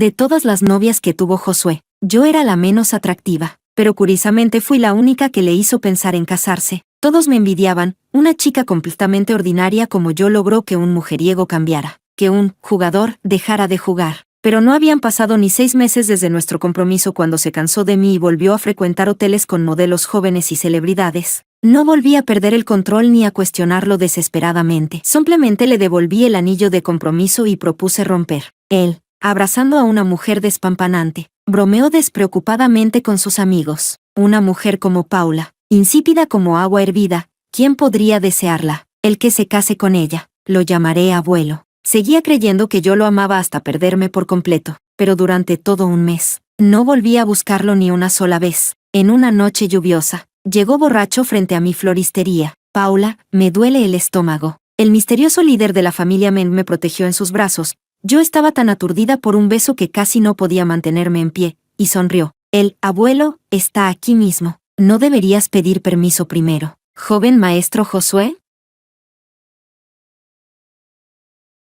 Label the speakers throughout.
Speaker 1: De todas las novias que tuvo Josué, yo era la menos atractiva, pero curiosamente fui la única que le hizo pensar en casarse. Todos me envidiaban, una chica completamente ordinaria como yo logró que un mujeriego cambiara, que un jugador dejara de jugar. Pero no habían pasado ni 6 meses desde nuestro compromiso cuando se cansó de mí y volvió a frecuentar hoteles con modelos jóvenes y celebridades. No volví a perder el control ni a cuestionarlo desesperadamente. Simplemente le devolví el anillo de compromiso y propuse romper. Él, abrazando a una mujer despampanante, bromeó despreocupadamente con sus amigos. Una mujer como Paula, insípida como agua hervida, ¿quién podría desearla? El que se case con ella, lo llamaré abuelo. Seguía creyendo que yo lo amaba hasta perderme por completo, pero durante todo un mes, no volví a buscarlo ni una sola vez. En una noche lluviosa, llegó borracho frente a mi floristería. Paula, me duele el estómago. El misterioso líder de la familia Men me protegió en sus brazos. Yo estaba tan aturdida por un beso que casi no podía mantenerme en pie, y sonrió. El abuelo está aquí mismo. ¿No deberías pedir permiso primero, joven maestro Josué?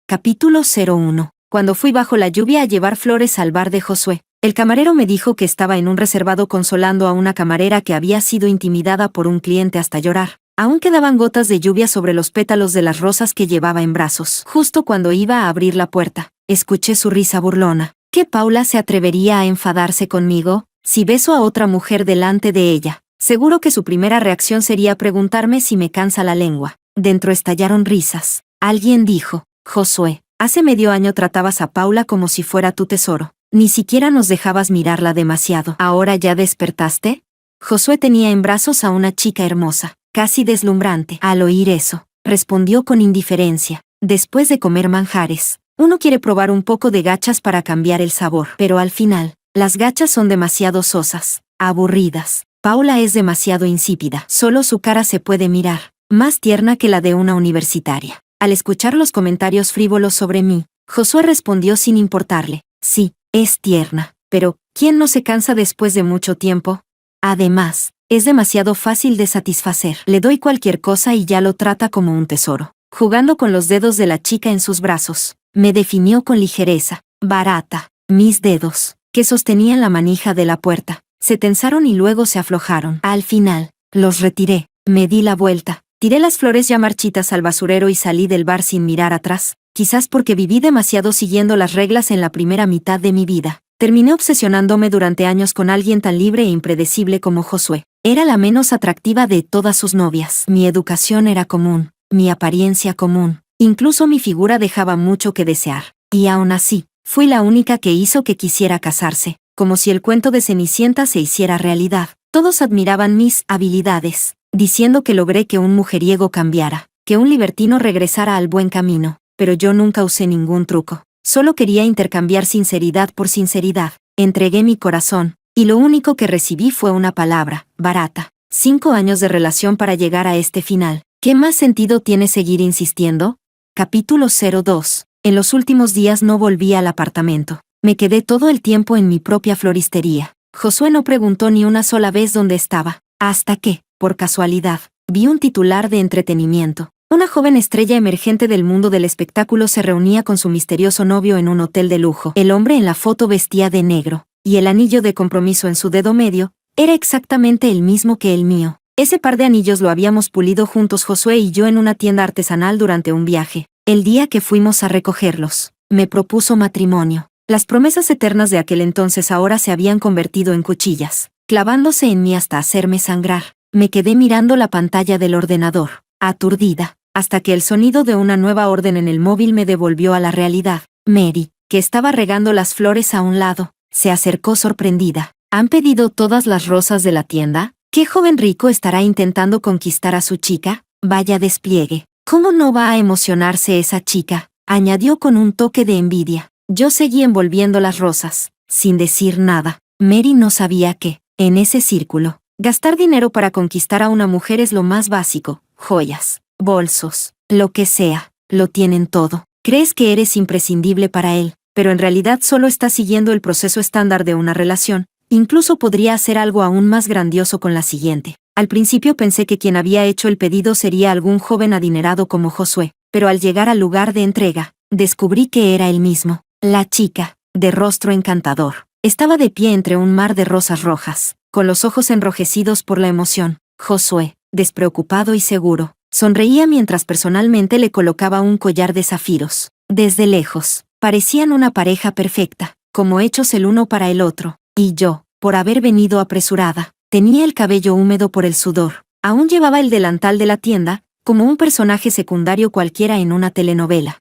Speaker 1: Capítulo 01. Cuando fui bajo la lluvia a llevar flores al bar de Josué, el camarero me dijo que estaba en un reservado consolando a una camarera que había sido intimidada por un cliente hasta llorar. Aún quedaban gotas de lluvia sobre los pétalos de las rosas que llevaba en brazos. Justo cuando iba a abrir la puerta, escuché su risa burlona. ¿Qué Paula se atrevería a enfadarse conmigo? Si beso a otra mujer delante de ella, seguro que su primera reacción sería preguntarme si me cansa la lengua. Dentro estallaron risas. Alguien dijo: Josué, hace medio año tratabas a Paula como si fuera tu tesoro. Ni siquiera nos dejabas mirarla demasiado. ¿Ahora ya despertaste? Josué tenía en brazos a una chica hermosa, casi deslumbrante. Al oír eso, respondió con indiferencia. Después de comer manjares, uno quiere probar un poco de gachas para cambiar el sabor. Pero al final, las gachas son demasiado sosas, aburridas. Paula es demasiado insípida. Solo su cara se puede mirar, más tierna que la de una universitaria. Al escuchar los comentarios frívolos sobre mí, Josué respondió sin importarle. Sí, es tierna, pero ¿quién no se cansa después de mucho tiempo? Además, es demasiado fácil de satisfacer. Le doy cualquier cosa y ya lo trata como un tesoro. Jugando con los dedos de la chica en sus brazos, me definió con ligereza. Barata. Mis dedos, que sostenían la manija de la puerta, se tensaron y luego se aflojaron. Al final, los retiré. Me di la vuelta. Tiré las flores ya marchitas al basurero y salí del bar sin mirar atrás, quizás porque viví demasiado siguiendo las reglas en la primera mitad de mi vida. Terminé obsesionándome durante años con alguien tan libre e impredecible como Josué. Era la menos atractiva de todas sus novias. Mi educación era común, mi apariencia común, incluso mi figura dejaba mucho que desear. Y aún así, fui la única que hizo que quisiera casarse, como si el cuento de Cenicienta se hiciera realidad. Todos admiraban mis habilidades, diciendo que logré que un mujeriego cambiara, que un libertino regresara al buen camino, pero yo nunca usé ningún truco. Solo quería intercambiar sinceridad por sinceridad. Entregué mi corazón, y lo único que recibí fue una palabra: barata. 5 años de relación para llegar a este final. ¿Qué más sentido tiene seguir insistiendo? Capítulo 02. En los últimos días no volví al apartamento. Me quedé todo el tiempo en mi propia floristería. Josué no preguntó ni una sola vez dónde estaba, hasta que, por casualidad, vi un titular de entretenimiento. Una joven estrella emergente del mundo del espectáculo se reunía con su misterioso novio en un hotel de lujo. El hombre en la foto vestía de negro, y el anillo de compromiso en su dedo medio era exactamente el mismo que el mío. Ese par de anillos lo habíamos pulido juntos Josué y yo en una tienda artesanal durante un viaje. El día que fuimos a recogerlos, me propuso matrimonio. Las promesas eternas de aquel entonces ahora se habían convertido en cuchillas, clavándose en mí hasta hacerme sangrar. Me quedé mirando la pantalla del ordenador, aturdida, hasta que el sonido de una nueva orden en el móvil me devolvió a la realidad. Mary, que estaba regando las flores a un lado, se acercó sorprendida. ¿Han pedido todas las rosas de la tienda? ¿Qué joven rico estará intentando conquistar a su chica? Vaya despliegue. ¿Cómo no va a emocionarse esa chica?, añadió con un toque de envidia. Yo seguí envolviendo las rosas, sin decir nada. Mary no sabía que, en ese círculo, gastar dinero para conquistar a una mujer es lo más básico. Joyas, bolsos, lo que sea, lo tienen todo. Crees que eres imprescindible para él, pero en realidad solo estás siguiendo el proceso estándar de una relación. Incluso podría hacer algo aún más grandioso con la siguiente. Al principio pensé que quien había hecho el pedido sería algún joven adinerado como Josué, pero al llegar al lugar de entrega, descubrí que era él mismo. La chica, de rostro encantador. Estaba de pie entre un mar de rosas rojas, con los ojos enrojecidos por la emoción. Josué, despreocupado y seguro, sonreía mientras personalmente le colocaba un collar de zafiros. Desde lejos, parecían una pareja perfecta, como hechos el uno para el otro. Y yo, por haber venido apresurada, tenía el cabello húmedo por el sudor. Aún llevaba el delantal de la tienda, como un personaje secundario cualquiera en una telenovela.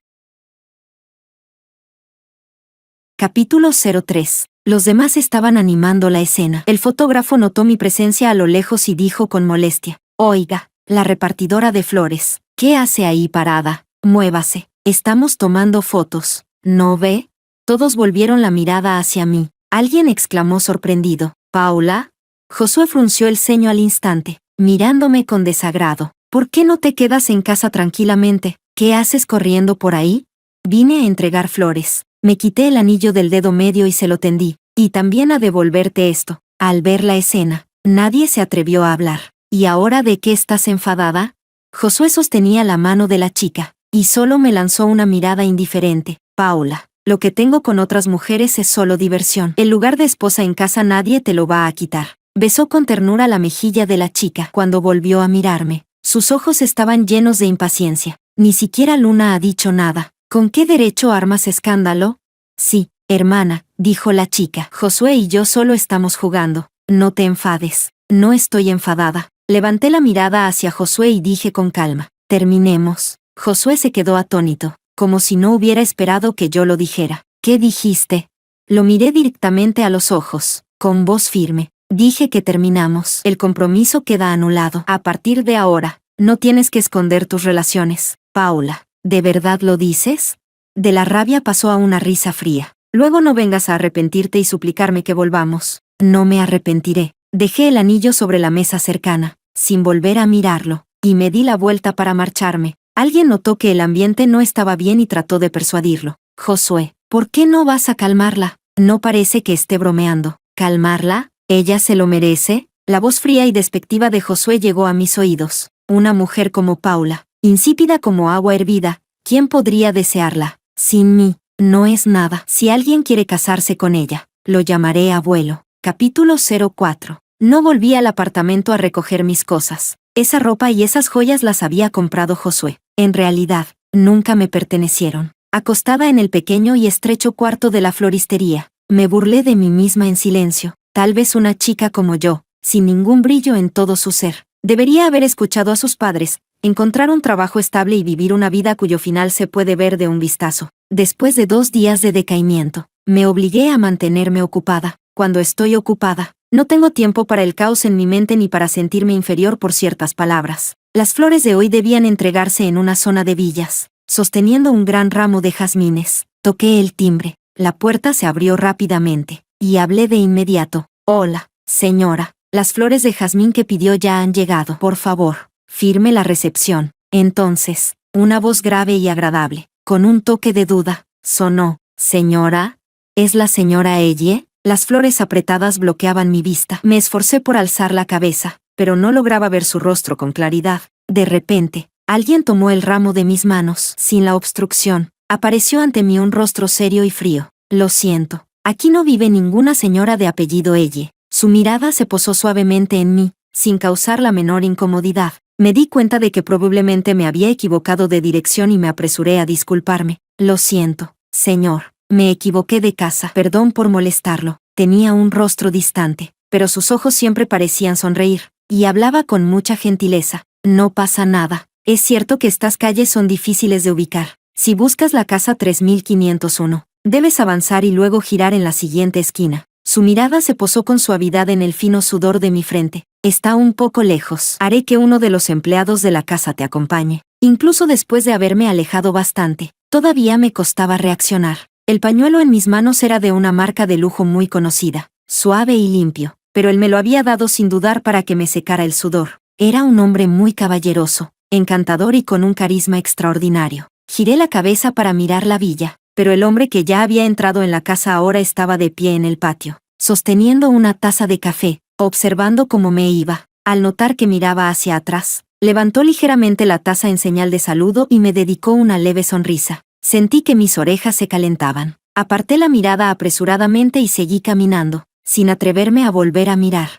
Speaker 1: Capítulo 03. Los demás estaban animando la escena. El fotógrafo notó mi presencia a lo lejos y dijo con molestia: «Oiga, la repartidora de flores, ¿qué hace ahí parada? Muévase, estamos tomando fotos, ¿no ve?». Todos volvieron la mirada hacia mí. Alguien exclamó sorprendido: «¿Paula?». Josué frunció el ceño al instante, mirándome con desagrado. «¿Por qué no te quedas en casa tranquilamente? ¿Qué haces corriendo por ahí?». «Vine a entregar flores». Me quité el anillo del dedo medio y se lo tendí. «Y también a devolverte esto». Al ver la escena, nadie se atrevió a hablar. «¿Y ahora de qué estás enfadada?». Josué sostenía la mano de la chica, y solo me lanzó una mirada indiferente. «Paula, lo que tengo con otras mujeres es solo diversión. El lugar de esposa en casa nadie te lo va a quitar». Besó con ternura la mejilla de la chica. Cuando volvió a mirarme, sus ojos estaban llenos de impaciencia. «Ni siquiera Luna ha dicho nada. ¿Con qué derecho armas escándalo?». «Sí, hermana», dijo la chica. «Josué y yo solo estamos jugando. No te enfades». «No estoy enfadada». Levanté la mirada hacia Josué y dije con calma: «Terminemos». Josué se quedó atónito, como si no hubiera esperado que yo lo dijera. «¿Qué dijiste?». Lo miré directamente a los ojos, con voz firme. «Dije que terminamos. El compromiso queda anulado. A partir de ahora, no tienes que esconder tus relaciones». «Paula, ¿de verdad lo dices?». De la rabia pasó a una risa fría. «Luego no vengas a arrepentirte y suplicarme que volvamos». «No me arrepentiré». Dejé el anillo sobre la mesa cercana, sin volver a mirarlo, y me di la vuelta para marcharme. Alguien notó que el ambiente no estaba bien y trató de persuadirlo. «Josué, ¿por qué no vas a calmarla? No parece que esté bromeando». «¿Calmarla? ¿Ella se lo merece?». La voz fría y despectiva de Josué llegó a mis oídos. «Una mujer como Paula, insípida como agua hervida, ¿quién podría desearla? Sin mí, no es nada. Si alguien quiere casarse con ella, lo llamaré abuelo». Capítulo 04. No volví al apartamento a recoger mis cosas. Esa ropa y esas joyas las había comprado Josué. En realidad, nunca me pertenecieron. Acostada en el pequeño y estrecho cuarto de la floristería, me burlé de mí misma en silencio. Tal vez una chica como yo, sin ningún brillo en todo su ser, debería haber escuchado a sus padres, encontrar un trabajo estable y vivir una vida cuyo final se puede ver de un vistazo. Después de 2 días de decaimiento, me obligué a mantenerme ocupada. Cuando estoy ocupada, no tengo tiempo para el caos en mi mente ni para sentirme inferior por ciertas palabras. Las flores de hoy debían entregarse en una zona de villas, sosteniendo un gran ramo de jazmines. Toqué el timbre, la puerta se abrió rápidamente, y hablé de inmediato. «Hola, señora, las flores de jazmín que pidió ya han llegado. Por favor, firme la recepción». Entonces, una voz grave y agradable, con un toque de duda, sonó. «Señora, ¿es la señora Elle?». Las flores apretadas bloqueaban mi vista. Me esforcé por alzar la cabeza, pero no lograba ver su rostro con claridad. De repente, alguien tomó el ramo de mis manos. Sin la obstrucción, apareció ante mí un rostro serio y frío. «Lo siento, aquí no vive ninguna señora de apellido Elle». Su mirada se posó suavemente en mí, sin causar la menor incomodidad. Me di cuenta de que probablemente me había equivocado de dirección y me apresuré a disculparme. «Lo siento, señor. Me equivoqué de casa. Perdón por molestarlo». Tenía un rostro distante, pero sus ojos siempre parecían sonreír, y hablaba con mucha gentileza. «No pasa nada. Es cierto que estas calles son difíciles de ubicar. Si buscas la casa 3501, debes avanzar y luego girar en la siguiente esquina». Su mirada se posó con suavidad en el fino sudor de mi frente. «Está un poco lejos. Haré que uno de los empleados de la casa te acompañe». Incluso después de haberme alejado bastante, todavía me costaba reaccionar. El pañuelo en mis manos era de una marca de lujo muy conocida, suave y limpio, pero él me lo había dado sin dudar para que me secara el sudor. Era un hombre muy caballeroso, encantador y con un carisma extraordinario. Giré la cabeza para mirar la villa, pero el hombre que ya había entrado en la casa ahora estaba de pie en el patio, sosteniendo una taza de café, observando cómo me iba. Al notar que miraba hacia atrás, levantó ligeramente la taza en señal de saludo y me dedicó una leve sonrisa. Sentí que mis orejas se calentaban. Aparté la mirada apresuradamente y seguí caminando, sin atreverme a volver a mirar.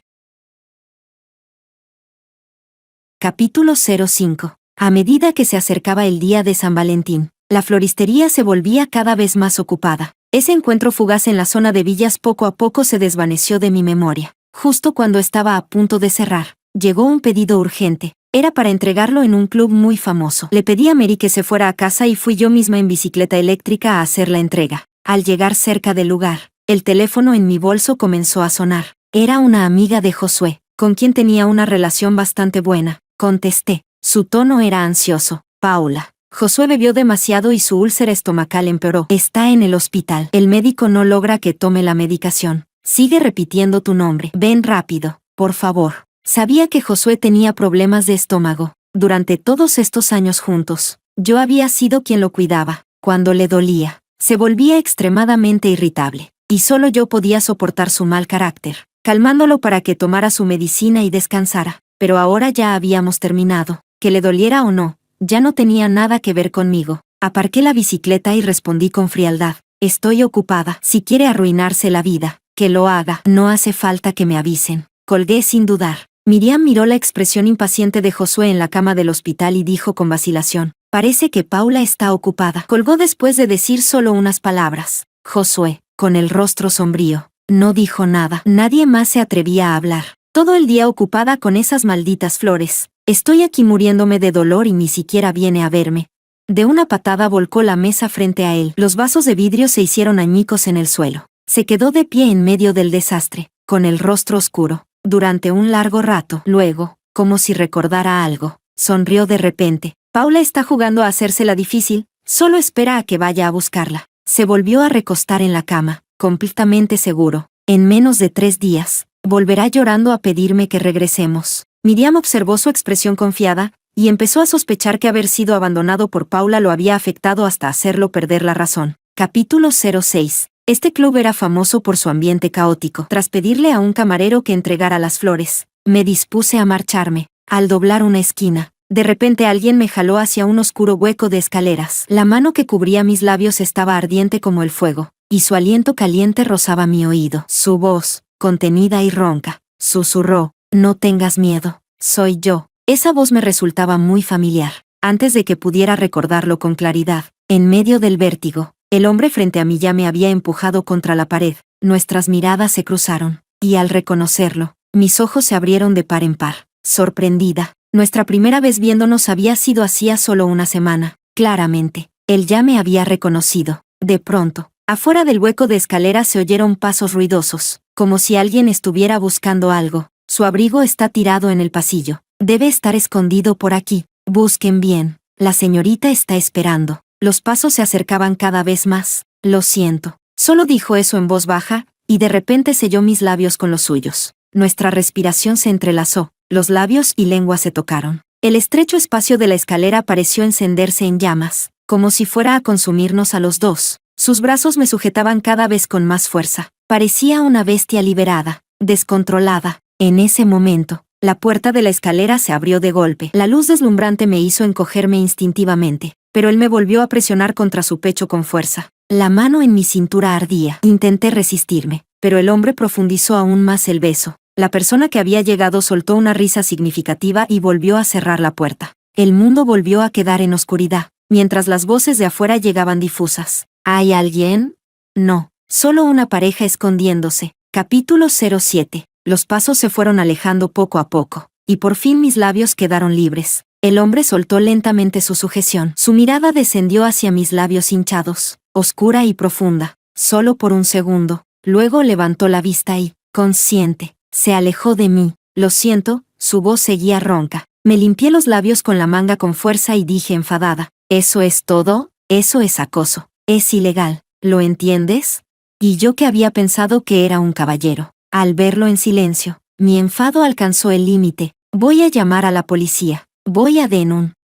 Speaker 1: Capítulo 05. A medida que se acercaba el día de San Valentín, la floristería se volvía cada vez más ocupada. Ese encuentro fugaz en la zona de villas poco a poco se desvaneció de mi memoria. Justo cuando estaba a punto de cerrar, llegó un pedido urgente. Era para entregarlo en un club muy famoso. Le pedí a Mary que se fuera a casa y fui yo misma en bicicleta eléctrica a hacer la entrega. Al llegar cerca del lugar, el teléfono en mi bolso comenzó a sonar. Era una amiga de Josué, con quien tenía una relación bastante buena. Contesté. Su tono era ansioso. Paula. Josué bebió demasiado y su úlcera estomacal empeoró. Está en el hospital. El médico no logra que tome la medicación. Sigue repitiendo tu nombre. Ven rápido, por favor. Sabía que Josué tenía problemas de estómago. Durante todos estos años juntos, yo había sido quien lo cuidaba. Cuando le dolía, se volvía extremadamente irritable, y solo yo podía soportar su mal carácter, calmándolo para que tomara su medicina y descansara. Pero ahora ya habíamos terminado. Que le doliera o no, ya no tenía nada que ver conmigo. Aparqué la bicicleta y respondí con frialdad. Estoy ocupada. Si quiere arruinarse la vida, que lo haga. No hace falta que me avisen. Colgué sin dudar. Miriam miró la expresión impaciente de Josué en la cama del hospital y dijo con vacilación: parece que Paula está ocupada. Colgó después de decir solo unas palabras. Josué, con el rostro sombrío, no dijo nada. Nadie más se atrevía a hablar. Todo el día ocupada con esas malditas flores. Estoy aquí muriéndome de dolor y ni siquiera viene a verme. De una patada volcó la mesa frente a él. Los vasos de vidrio se hicieron añicos en el suelo. Se quedó de pie en medio del desastre, con el rostro oscuro, durante un largo rato. Luego, como si recordara algo, sonrió de repente. Paula está jugando a hacérsela difícil, solo espera a que vaya a buscarla. Se volvió a recostar en la cama, completamente seguro. En menos de 3 días, volverá llorando a pedirme que regresemos. Miriam observó su expresión confiada, y empezó a sospechar que haber sido abandonado por Paula lo había afectado hasta hacerlo perder la razón. Capítulo 06. Este club era famoso por su ambiente caótico. Tras pedirle a un camarero que entregara las flores, me dispuse a marcharme. Al doblar una esquina, de repente alguien me jaló hacia un oscuro hueco de escaleras. La mano que cubría mis labios estaba ardiente como el fuego, y su aliento caliente rozaba mi oído. Su voz, contenida y ronca, susurró: no tengas miedo, soy yo. Esa voz me resultaba muy familiar. Antes de que pudiera recordarlo con claridad, en medio del vértigo, el hombre frente a mí ya me había empujado contra la pared. Nuestras miradas se cruzaron, y al reconocerlo, mis ojos se abrieron de par en par. Sorprendida, nuestra primera vez viéndonos había sido hacía solo una semana. Claramente, él ya me había reconocido. De pronto, afuera del hueco de escalera se oyeron pasos ruidosos, como si alguien estuviera buscando algo. Su abrigo está tirado en el pasillo. Debe estar escondido por aquí. Busquen bien. La señorita está esperando. Los pasos se acercaban cada vez más. Lo siento. Solo dijo eso en voz baja, y de repente selló mis labios con los suyos. Nuestra respiración se entrelazó. Los labios y lengua se tocaron. El estrecho espacio de la escalera pareció encenderse en llamas, como si fuera a consumirnos a los dos. Sus brazos me sujetaban cada vez con más fuerza. Parecía una bestia liberada, descontrolada. En ese momento, la puerta de la escalera se abrió de golpe. La luz deslumbrante me hizo encogerme instintivamente, pero él me volvió a presionar contra su pecho con fuerza. La mano en mi cintura ardía. Intenté resistirme, pero el hombre profundizó aún más el beso. La persona que había llegado soltó una risa significativa y volvió a cerrar la puerta. El mundo volvió a quedar en oscuridad, mientras las voces de afuera llegaban difusas. ¿Hay alguien? No, solo una pareja escondiéndose. Capítulo 07. Los pasos se fueron alejando poco a poco, y por fin mis labios quedaron libres. El hombre soltó lentamente su sujeción. Su mirada descendió hacia mis labios hinchados, oscura y profunda, solo por un segundo. Luego levantó la vista y, consciente, se alejó de mí. Lo siento, su voz seguía ronca. Me limpié los labios con la manga con fuerza y dije enfadada: ¿eso es todo? Eso es acoso. Es ilegal. ¿Lo entiendes? Y yo que había pensado que era un caballero. Al verlo en silencio, mi enfado alcanzó el límite. Voy a llamar a la policía. Voy a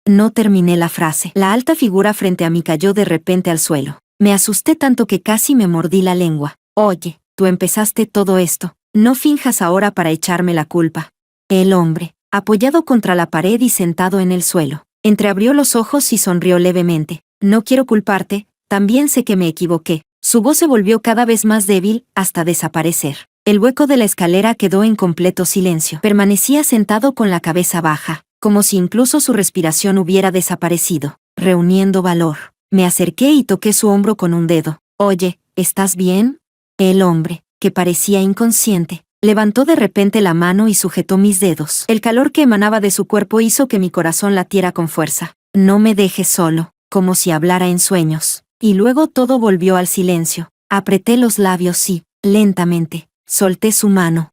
Speaker 1: No terminé la frase. La alta figura frente a mí cayó de repente al suelo. Me asusté tanto que casi me mordí la lengua. Oye, tú empezaste todo esto. No finjas ahora para echarme la culpa. El hombre, apoyado contra la pared y sentado en el suelo, entreabrió los ojos y sonrió levemente. No quiero culparte, también sé que me equivoqué. Su voz se volvió cada vez más débil, hasta desaparecer. El hueco de la escalera quedó en completo silencio. Permanecía sentado con la cabeza baja, como si incluso su respiración hubiera desaparecido. Reuniendo valor, me acerqué y toqué su hombro con un dedo. «Oye, ¿estás bien?» El hombre, que parecía inconsciente, levantó de repente la mano y sujetó mis dedos. El calor que emanaba de su cuerpo hizo que mi corazón latiera con fuerza. «No me dejes solo», como si hablara en sueños. Y luego todo volvió al silencio. Apreté los labios y, lentamente, solté su mano.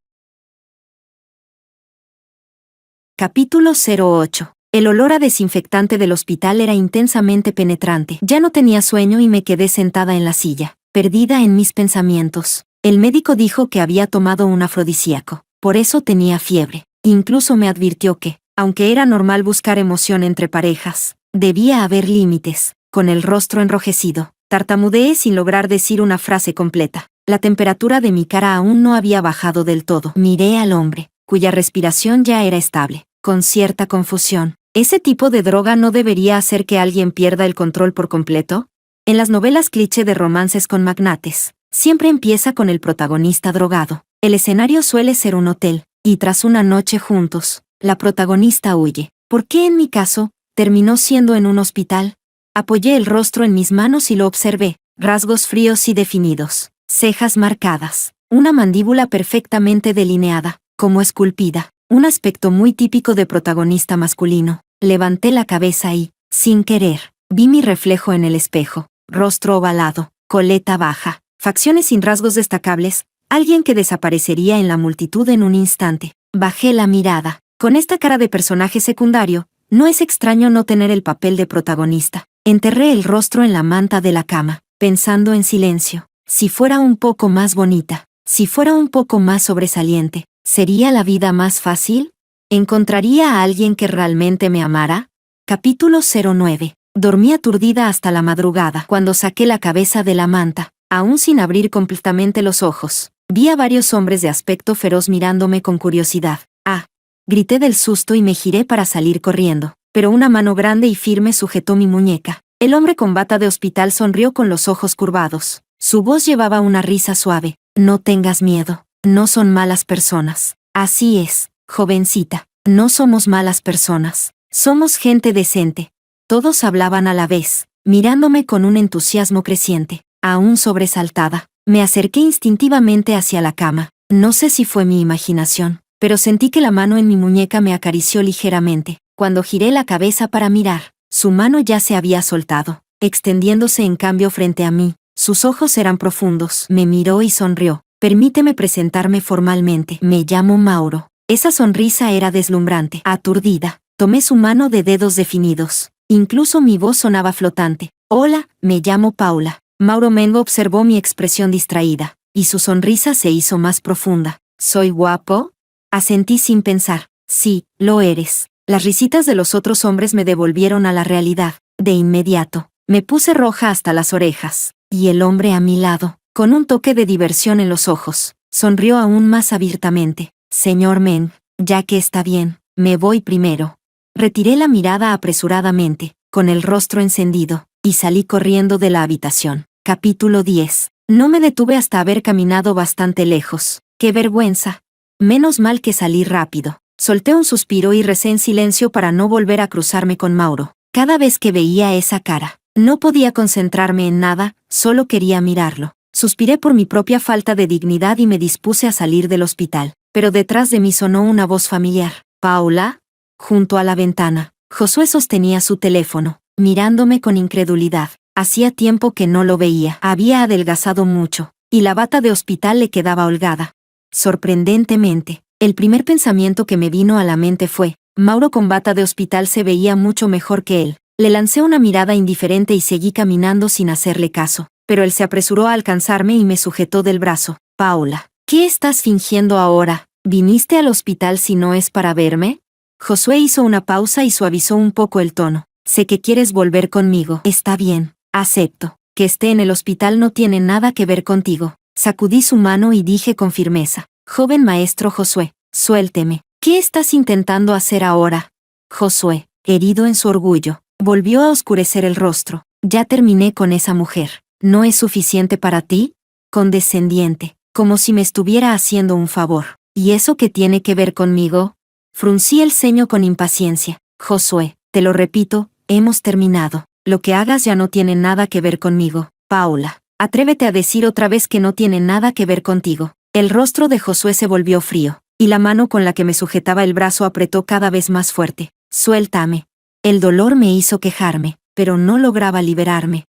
Speaker 1: Capítulo 08. El olor a desinfectante del hospital era intensamente penetrante. Ya no tenía sueño y me quedé sentada en la silla, perdida en mis pensamientos. El médico dijo que había tomado un afrodisíaco. Por eso tenía fiebre. Incluso me advirtió que, aunque era normal buscar emoción entre parejas, debía haber límites. Con el rostro enrojecido, tartamudeé sin lograr decir una frase completa. La temperatura de mi cara aún no había bajado del todo. Miré al hombre, cuya respiración ya era estable, con cierta confusión. ¿Ese tipo de droga no debería hacer que alguien pierda el control por completo? En las novelas cliché de romances con magnates, siempre empieza con el protagonista drogado. El escenario suele ser un hotel, y tras una noche juntos, la protagonista huye. ¿Por qué en mi caso, terminó siendo en un hospital? Apoyé el rostro en mis manos y lo observé. Rasgos fríos y definidos, cejas marcadas, una mandíbula perfectamente delineada, como esculpida, un aspecto muy típico de protagonista masculino. Levanté la cabeza y, sin querer, vi mi reflejo en el espejo. Rostro ovalado, coleta baja, facciones sin rasgos destacables, alguien que desaparecería en la multitud en un instante. Bajé la mirada. Con esta cara de personaje secundario, no es extraño no tener el papel de protagonista. Enterré el rostro en la manta de la cama, pensando en silencio. Si fuera un poco más bonita, si fuera un poco más sobresaliente, ¿sería la vida más fácil? ¿Encontraría a alguien que realmente me amara? Capítulo 09. Dormí aturdida hasta la madrugada. Cuando saqué la cabeza de la manta, aún sin abrir completamente los ojos, vi a varios hombres de aspecto feroz mirándome con curiosidad. ¡Ah! Grité del susto y me giré para salir corriendo, pero una mano grande y firme sujetó mi muñeca. El hombre con bata de hospital sonrió con los ojos curvados. Su voz llevaba una risa suave. «No tengas miedo, no son malas personas». «Así es, jovencita, no somos malas personas, somos gente decente». Todos hablaban a la vez, mirándome con un entusiasmo creciente. Aún sobresaltada, me acerqué instintivamente hacia la cama. No sé si fue mi imaginación, pero sentí que la mano en mi muñeca me acarició ligeramente. Cuando giré la cabeza para mirar, su mano ya se había soltado, extendiéndose en cambio frente a mí. Sus ojos eran profundos. Me miró y sonrió. «Permíteme presentarme formalmente. Me llamo Mauro». Esa sonrisa era deslumbrante. Aturdida, tomé su mano de dedos definidos. Incluso mi voz sonaba flotante. «Hola, me llamo Paula». Mauro Mengo observó mi expresión distraída, y su sonrisa se hizo más profunda. «¿Soy guapo?» Asentí sin pensar. «Sí, lo eres». Las risitas de los otros hombres me devolvieron a la realidad. De inmediato, me puse roja hasta las orejas. Y el hombre a mi lado, con un toque de diversión en los ojos, sonrió aún más abiertamente. «Señor Meng, ya que está bien, me voy primero». Retiré la mirada apresuradamente, con el rostro encendido, y salí corriendo de la habitación. Capítulo 10. No me detuve hasta haber caminado bastante lejos. ¡Qué vergüenza! Menos mal que salí rápido. Solté un suspiro y recé en silencio para no volver a cruzarme con Mauro. Cada vez que veía esa cara, no podía concentrarme en nada, solo quería mirarlo. Suspiré por mi propia falta de dignidad y me dispuse a salir del hospital. Pero detrás de mí sonó una voz familiar. «¿Paula?» Junto a la ventana, Josué sostenía su teléfono, mirándome con incredulidad. Hacía tiempo que no lo veía. Había adelgazado mucho, y la bata de hospital le quedaba holgada. Sorprendentemente, el primer pensamiento que me vino a la mente fue: Mauro con bata de hospital se veía mucho mejor que él. Le lancé una mirada indiferente y seguí caminando sin hacerle caso, pero él se apresuró a alcanzarme y me sujetó del brazo. «Paula, ¿qué estás fingiendo ahora? ¿Viniste al hospital si no es para verme?» Josué hizo una pausa y suavizó un poco el tono. «Sé que quieres volver conmigo. Está bien, acepto. Que esté en el hospital no tiene nada que ver contigo». Sacudí su mano y dije con firmeza: «Joven maestro Josué, suélteme. ¿Qué estás intentando hacer ahora?» Josué, herido en su orgullo, volvió a oscurecer el rostro. «Ya terminé con esa mujer. ¿No es suficiente para ti? Condescendiente, como si me estuviera haciendo un favor. ¿Y eso qué tiene que ver conmigo? Fruncí el ceño con impaciencia. Josué, te lo repito, hemos terminado. Lo que hagas ya no tiene nada que ver conmigo. Paula, atrévete a decir otra vez que no tiene nada que ver contigo. El rostro de Josué se volvió frío, y la mano con la que me sujetaba el brazo apretó cada vez más fuerte. Suéltame. El dolor me hizo quejarme, pero no lograba liberarme.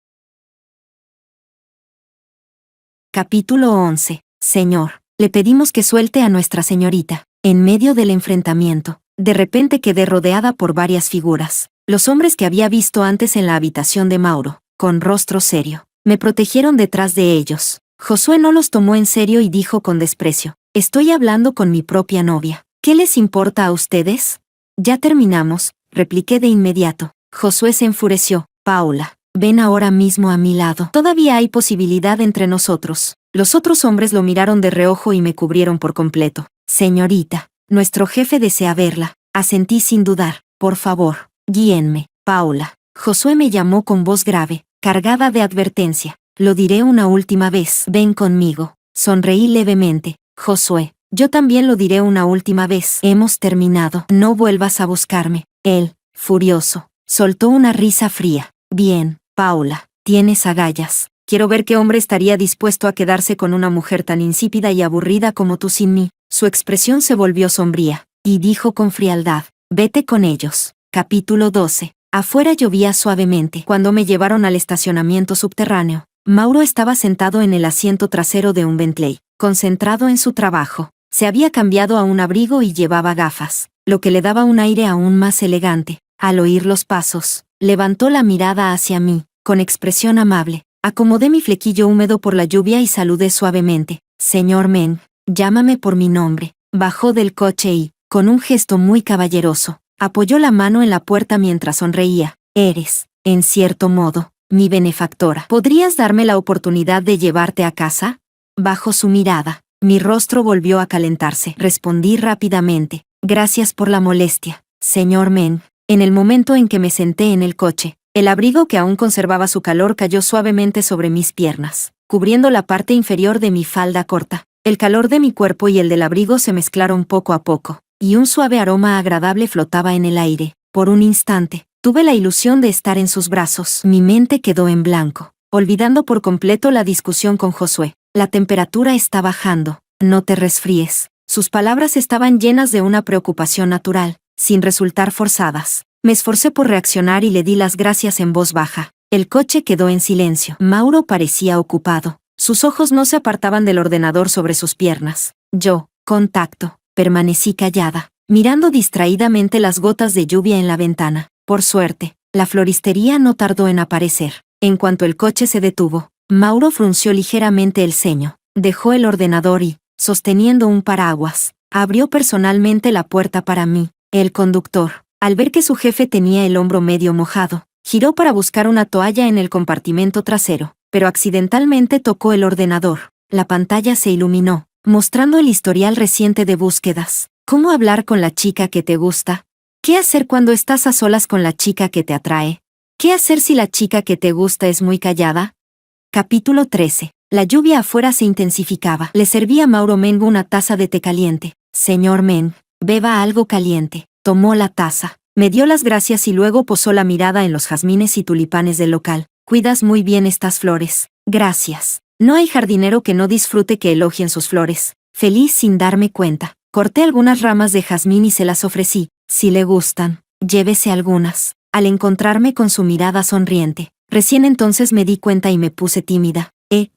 Speaker 1: Capítulo 11. Señor, le pedimos que suelte a nuestra señorita. En medio del enfrentamiento, de repente quedé rodeada por varias figuras. Los hombres que había visto antes en la habitación de Mauro, con rostro serio, me protegieron detrás de ellos. Josué no los tomó en serio y dijo con desprecio: «Estoy hablando con mi propia novia. ¿Qué les importa a ustedes?» «Ya terminamos», repliqué de inmediato. Josué se enfureció. «Paula, ven ahora mismo a mi lado. Todavía hay posibilidad entre nosotros». Los otros hombres lo miraron de reojo y me cubrieron por completo. «Señorita, nuestro jefe desea verla», asentí sin dudar. «Por favor, guíenme, Paula». Josué me llamó con voz grave, cargada de advertencia. «Lo diré una última vez. Ven conmigo». Sonreí levemente. «Josué, yo también lo diré una última vez. Hemos terminado. No vuelvas a buscarme». Él, furioso, soltó una risa fría. «Bien, Paula, tienes agallas. Quiero ver qué hombre estaría dispuesto a quedarse con una mujer tan insípida y aburrida como tú sin mí». Su expresión se volvió sombría, y dijo con frialdad: «Vete con ellos». Capítulo 12. Afuera llovía suavemente. Cuando me llevaron al estacionamiento subterráneo, Mauro estaba sentado en el asiento trasero de un Bentley, concentrado en su trabajo. Se había cambiado a un abrigo y llevaba gafas, lo que le daba un aire aún más elegante. Al oír los pasos, levantó la mirada hacia mí, con expresión amable. Acomodé mi flequillo húmedo por la lluvia y saludé suavemente. «Señor Meng, llámame por mi nombre». Bajó del coche y, con un gesto muy caballeroso, apoyó la mano en la puerta mientras sonreía. «Eres, en cierto modo, mi benefactora. ¿Podrías darme la oportunidad de llevarte a casa?» Bajo su mirada, mi rostro volvió a calentarse. Respondí rápidamente: «Gracias por la molestia, señor Meng». En el momento en que me senté en el coche, el abrigo que aún conservaba su calor cayó suavemente sobre mis piernas, cubriendo la parte inferior de mi falda corta. El calor de mi cuerpo y el del abrigo se mezclaron poco a poco, y un suave aroma agradable flotaba en el aire. Por un instante, tuve la ilusión de estar en sus brazos. Mi mente quedó en blanco, olvidando por completo la discusión con Josué. «La temperatura está bajando. No te resfríes». Sus palabras estaban llenas de una preocupación natural, sin resultar forzadas. Me esforcé por reaccionar y le di las gracias en voz baja. El coche quedó en silencio. Mauro parecía ocupado. Sus ojos no se apartaban del ordenador sobre sus piernas. Yo, con tacto, permanecí callada, mirando distraídamente las gotas de lluvia en la ventana. Por suerte, la floristería no tardó en aparecer. En cuanto el coche se detuvo, Mauro frunció ligeramente el ceño, dejó el ordenador y, sosteniendo un paraguas, abrió personalmente la puerta para mí. El conductor, al ver que su jefe tenía el hombro medio mojado, giró para buscar una toalla en el compartimento trasero, pero accidentalmente tocó el ordenador. La pantalla se iluminó, mostrando el historial reciente de búsquedas. ¿Cómo hablar con la chica que te gusta? ¿Qué hacer cuando estás a solas con la chica que te atrae? ¿Qué hacer si la chica que te gusta es muy callada? Capítulo 13. La lluvia afuera se intensificaba. Le serví a Mauro Meng una taza de té caliente. «Señor Meng, beba algo caliente». Tomó la taza, me dio las gracias y luego posó la mirada en los jazmines y tulipanes del local. «Cuidas muy bien estas flores». «Gracias». No hay jardinero que no disfrute que elogien sus flores. Feliz sin darme cuenta, corté algunas ramas de jazmín y se las ofrecí. «Si le gustan, llévese algunas». Al encontrarme con su mirada sonriente, recién entonces me di cuenta y me puse tímida.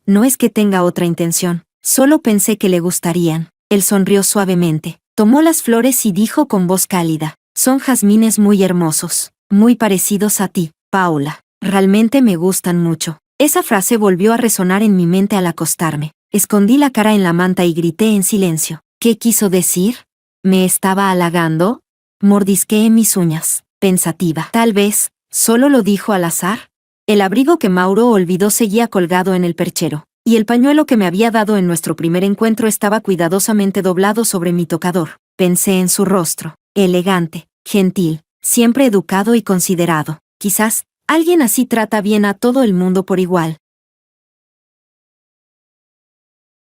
Speaker 1: No es que tenga otra intención, solo pensé que le gustarían». Él sonrió suavemente, tomó las flores y dijo con voz cálida: «Son jazmines muy hermosos, muy parecidos a ti, Paula. Realmente me gustan mucho». Esa frase volvió a resonar en mi mente al acostarme. Escondí la cara en la manta y grité en silencio. ¿Qué quiso decir? ¿Me estaba halagando? Mordisqué mis uñas, pensativa. Tal vez, ¿solo lo dijo al azar? El abrigo que Mauro olvidó seguía colgado en el perchero, y el pañuelo que me había dado en nuestro primer encuentro estaba cuidadosamente doblado sobre mi tocador. Pensé en su rostro, elegante, gentil, siempre educado y considerado. Quizás, alguien así trata bien a todo el mundo por igual.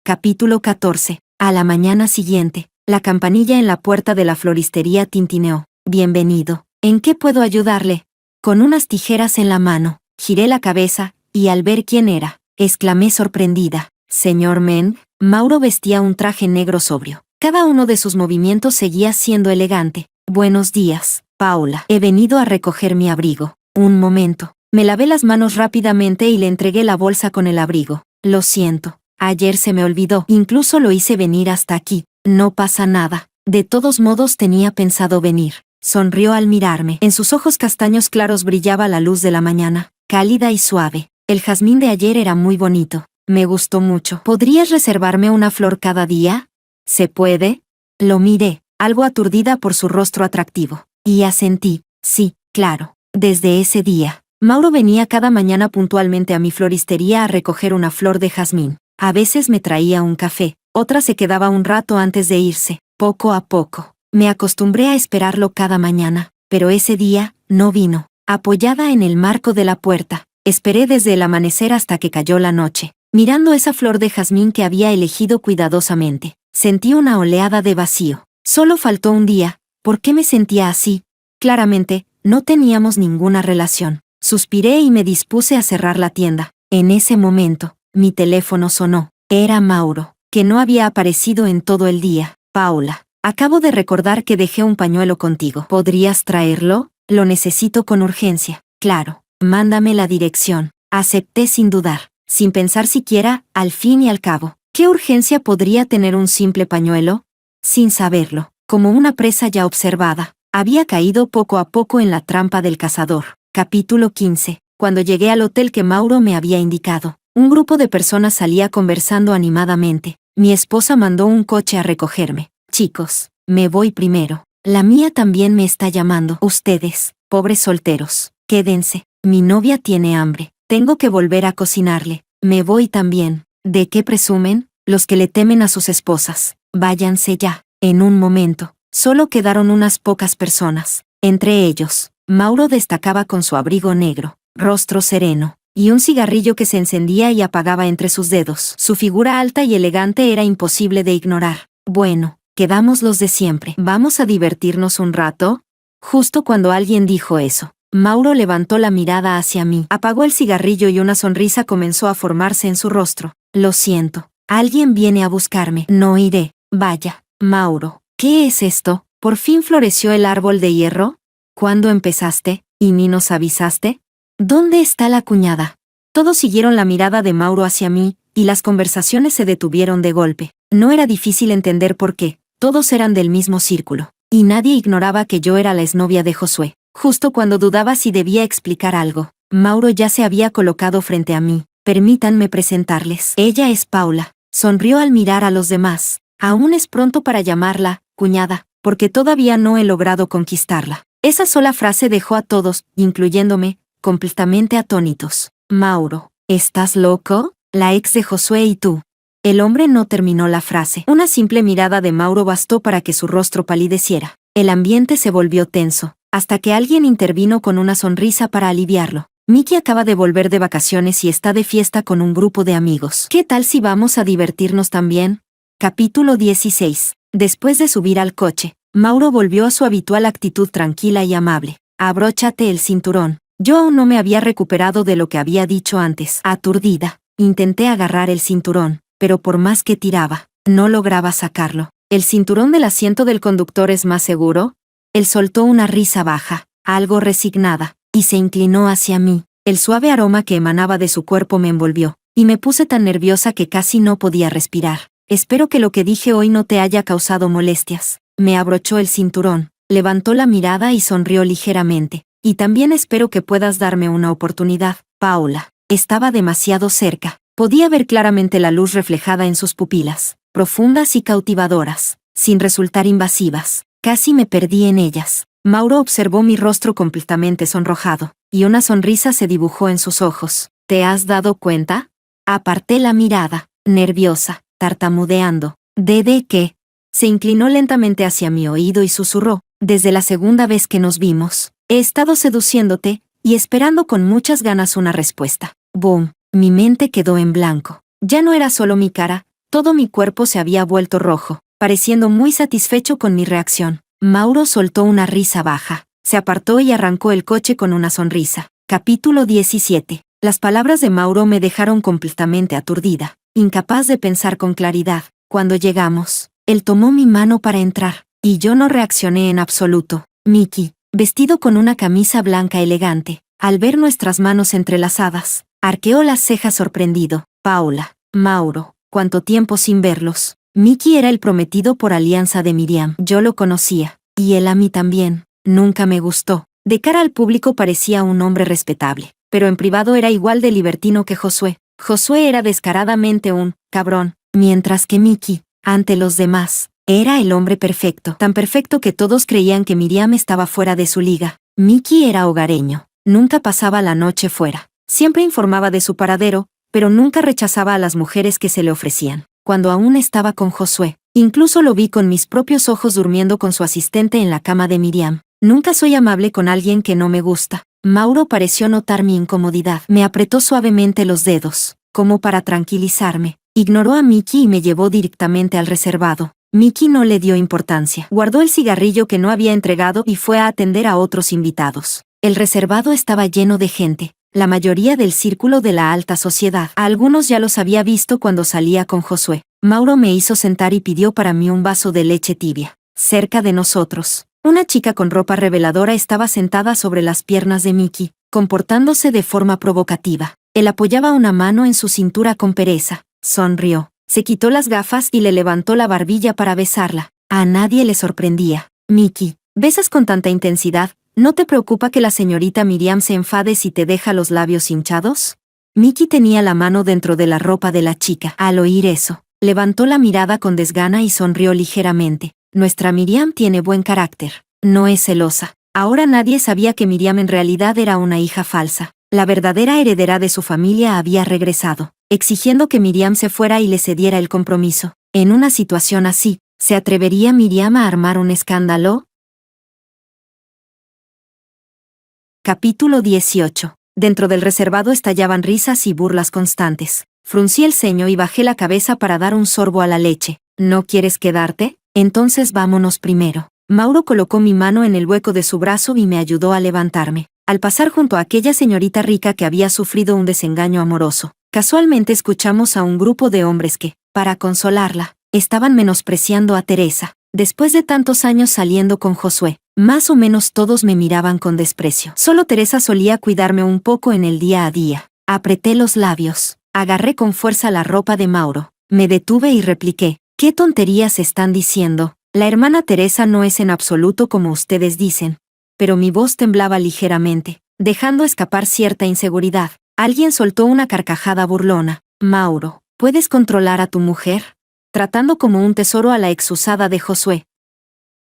Speaker 1: Capítulo 14. A la mañana siguiente, la campanilla en la puerta de la floristería tintineó. Bienvenido. ¿En qué puedo ayudarle? Con unas tijeras en la mano, giré la cabeza, y al ver quién era, exclamé sorprendida. Señor Meng. Mauro vestía un traje negro sobrio. Cada uno de sus movimientos seguía siendo elegante. Buenos días, Paula. He venido a recoger mi abrigo. Un momento. Me lavé las manos rápidamente y le entregué la bolsa con el abrigo. Lo siento. Ayer se me olvidó. Incluso lo hice venir hasta aquí. No pasa nada. De todos modos tenía pensado venir. Sonrió al mirarme. En sus ojos castaños claros brillaba la luz de la mañana, cálida y suave. El jazmín de ayer era muy bonito. Me gustó mucho. ¿Podrías reservarme una flor cada día? ¿Se puede? Lo miré, algo aturdida por su rostro atractivo. Y asentí. Sí, claro. Desde ese día, Mauro venía cada mañana puntualmente a mi floristería a recoger una flor de jazmín. A veces me traía un café, otras se quedaba un rato antes de irse. Poco a poco, me acostumbré a esperarlo cada mañana, pero ese día, no vino. Apoyada en el marco de la puerta, esperé desde el amanecer hasta que cayó la noche, mirando esa flor de jazmín que había elegido cuidadosamente. Sentí una oleada de vacío. Solo faltó un día. ¿Por qué me sentía así? Claramente, no teníamos ninguna relación. Suspiré y me dispuse a cerrar la tienda. En ese momento, mi teléfono sonó. Era Mauro, que no había aparecido en todo el día. Paula, acabo de recordar que dejé un pañuelo contigo. ¿Podrías traerlo? Lo necesito con urgencia. Claro, mándame la dirección. Acepté sin dudar, sin pensar siquiera, al fin y al cabo. ¿Qué urgencia podría tener un simple pañuelo? Sin saberlo, como una presa ya observada, había caído poco a poco en la trampa del cazador. Capítulo 15. Cuando llegué al hotel que Mauro me había indicado, un grupo de personas salía conversando animadamente. Mi esposa mandó un coche a recogerme. Chicos, me voy primero. La mía también me está llamando. Ustedes, pobres solteros, quédense. Mi novia tiene hambre. Tengo que volver a cocinarle. Me voy también. ¿De qué presumen? Los que le temen a sus esposas. Váyanse ya. En un momento, solo quedaron unas pocas personas. Entre ellos, Mauro destacaba con su abrigo negro, rostro sereno, y un cigarrillo que se encendía y apagaba entre sus dedos. Su figura alta y elegante era imposible de ignorar. Bueno, quedamos los de siempre. ¿Vamos a divertirnos un rato? Justo cuando alguien dijo eso, Mauro levantó la mirada hacia mí, apagó el cigarrillo y una sonrisa comenzó a formarse en su rostro. Lo siento, alguien viene a buscarme. No iré. Vaya, Mauro, ¿qué es esto? ¿Por fin floreció el árbol de hierro? ¿Cuándo empezaste? ¿Y ni nos avisaste? ¿Dónde está la cuñada? Todos siguieron la mirada de Mauro hacia mí, y las conversaciones se detuvieron de golpe. No era difícil entender por qué. Todos eran del mismo círculo, y nadie ignoraba que yo era la exnovia de Josué. Justo cuando dudaba si debía explicar algo, Mauro ya se había colocado frente a mí. Permítanme presentarles. Ella es Paula. Sonrió al mirar a los demás. Aún es pronto para llamarla cuñada, porque todavía no he logrado conquistarla. Esa sola frase dejó a todos, incluyéndome, completamente atónitos. Mauro, ¿estás loco? La ex de Josué y tú. El hombre no terminó la frase. Una simple mirada de Mauro bastó para que su rostro palideciera. El ambiente se volvió tenso, hasta que alguien intervino con una sonrisa para aliviarlo. Miki acaba de volver de vacaciones y está de fiesta con un grupo de amigos. ¿Qué tal si vamos a divertirnos también? Capítulo 16. Después de subir al coche, Mauro volvió a su habitual actitud tranquila y amable. Abróchate el cinturón. Yo aún no me había recuperado de lo que había dicho antes. Aturdida, intenté agarrar el cinturón, pero por más que tiraba, no lograba sacarlo. ¿El cinturón del asiento del conductor es más seguro? Él soltó una risa baja, algo resignada, y se inclinó hacia mí. El suave aroma que emanaba de su cuerpo me envolvió, y me puse tan nerviosa que casi no podía respirar. Espero que lo que dije hoy no te haya causado molestias. Me abrochó el cinturón, levantó la mirada y sonrió ligeramente. Y también espero que puedas darme una oportunidad, Paula. Estaba demasiado cerca. Podía ver claramente la luz reflejada en sus pupilas, profundas y cautivadoras, sin resultar invasivas. Casi me perdí en ellas. Mauro observó mi rostro completamente sonrojado, y una sonrisa se dibujó en sus ojos. ¿Te has dado cuenta? Aparté la mirada, nerviosa, tartamudeando. ¿De qué? Se inclinó lentamente hacia mi oído y susurró. Desde la segunda vez que nos vimos, he estado seduciéndote, y esperando con muchas ganas una respuesta. Boom. Mi mente quedó en blanco. Ya no era solo mi cara, Todo mi cuerpo se había vuelto rojo, pareciendo muy satisfecho con mi reacción. Mauro soltó una risa baja. Se apartó y arrancó el coche con una sonrisa. Capítulo 17. Las palabras de Mauro me dejaron completamente aturdida, incapaz de pensar con claridad. Cuando llegamos, él tomó mi mano para entrar, y yo no reaccioné en absoluto. Mickey, vestido con una camisa blanca elegante, al ver nuestras manos entrelazadas, arqueó las cejas sorprendido. Paula, Mauro, ¿cuánto tiempo sin verlos? Mickey era el prometido por alianza de Miriam. Yo lo conocía, y él a mí también. Nunca me gustó. De cara al público parecía un hombre respetable, pero en privado era igual de libertino que Josué. Josué era descaradamente un cabrón, mientras que Mickey, ante los demás, era el hombre perfecto, tan perfecto que todos creían que Miriam estaba fuera de su liga. Mickey era hogareño, nunca pasaba la noche fuera, siempre informaba de su paradero, pero nunca rechazaba a las mujeres que se le ofrecían. Cuando aún estaba con Josué, incluso lo vi con mis propios ojos durmiendo con su asistente en la cama de Miriam. Nunca soy amable con alguien que no me gusta. Mauro pareció notar mi incomodidad. Me apretó suavemente los dedos, como para tranquilizarme. Ignoró a Mickey y me llevó directamente al reservado. Mickey no le dio importancia. Guardó el cigarrillo que no había entregado y fue a atender a otros invitados. El reservado estaba lleno de gente, la mayoría del círculo de la alta sociedad. A algunos ya los había visto cuando salía con Josué. Mauro me hizo sentar y pidió para mí un vaso de leche tibia. Cerca de nosotros, una chica con ropa reveladora estaba sentada sobre las piernas de Mickey, comportándose de forma provocativa. Él apoyaba una mano en su cintura con pereza. Sonrió, se quitó las gafas y le levantó la barbilla para besarla. A nadie le sorprendía. Mickey, besas con tanta intensidad, ¿no te preocupa que la señorita Miriam se enfade si te deja los labios hinchados? Mickey tenía la mano dentro de la ropa de la chica. Al oír eso, levantó la mirada con desgana y sonrió ligeramente. Nuestra Miriam tiene buen carácter. No es celosa. Ahora nadie sabía que Miriam en realidad era una hija falsa. La verdadera heredera de su familia había regresado, exigiendo que Miriam se fuera y le cediera el compromiso. En una situación así, ¿se atrevería Miriam a armar un escándalo? Capítulo 18. Dentro del reservado estallaban risas y burlas constantes. Fruncí el ceño y bajé la cabeza para dar un sorbo a la leche. ¿No quieres quedarte? Entonces vámonos primero. Mauro colocó mi mano en el hueco de su brazo y me ayudó a levantarme. Al pasar junto a aquella señorita rica que había sufrido un desengaño amoroso, casualmente escuchamos a un grupo de hombres que, para consolarla, estaban menospreciando a Teresa. Después de tantos años saliendo con Josué, más o menos todos me miraban con desprecio. Solo Teresa solía cuidarme un poco en el día a día. Apreté los labios, agarré con fuerza la ropa de Mauro, me detuve y repliqué: ¿qué tonterías están diciendo? La hermana Teresa no es en absoluto como ustedes dicen. Pero mi voz temblaba ligeramente, dejando escapar cierta inseguridad. Alguien soltó una carcajada burlona. Mauro, ¿puedes controlar a tu mujer? Tratando como un tesoro a la exusada de Josué.